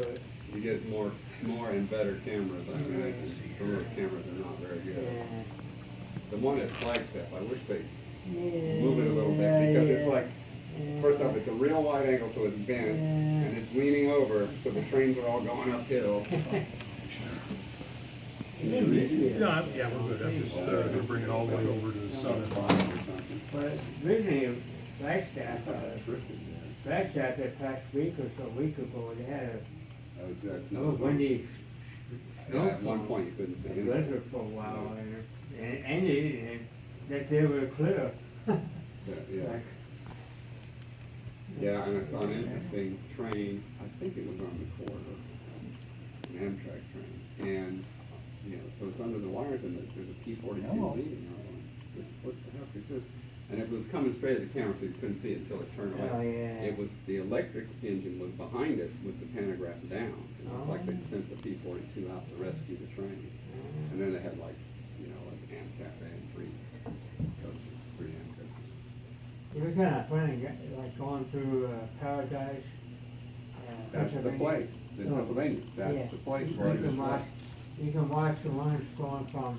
but, You get more and better cameras. I mean, some of those cameras are not very good. yeah. The one at Flagstaff, I wish they Yeah, move it a little bit, because it's yeah, like, first off, it's a real wide angle, so it's bent, and it's leaning over, so the trains are all going uphill. Yeah, yeah. No, yeah, we're good. I'm just, gonna bring it all the way over to the southern line. But originally, Flagstaff that past week ago, they had a windy At one point, you couldn't see a anything. blizzard for a while, and ended, and that they were clear. Yeah. Like, Yeah, and I saw an interesting train, I think it was on the corridor, an Amtrak train, and, you know, so it's under the wires, and there's a P-42 Oh. leaving, what the heck is this? And it was coming straight at the camera, so you couldn't see it until it turned away. Oh, yeah. It was, the electric engine was behind it with the pantograph down. It looked like they'd Oh. sent the P-42 out to rescue the train. And then they had like, you know, like Amtrak, they had three coaches, three Am coaches. It was kind of funny, like going through Paradise. That's the Pennsylvania. place, in Oh, Pennsylvania, yeah. that's the place You where it can is. watch the ones going from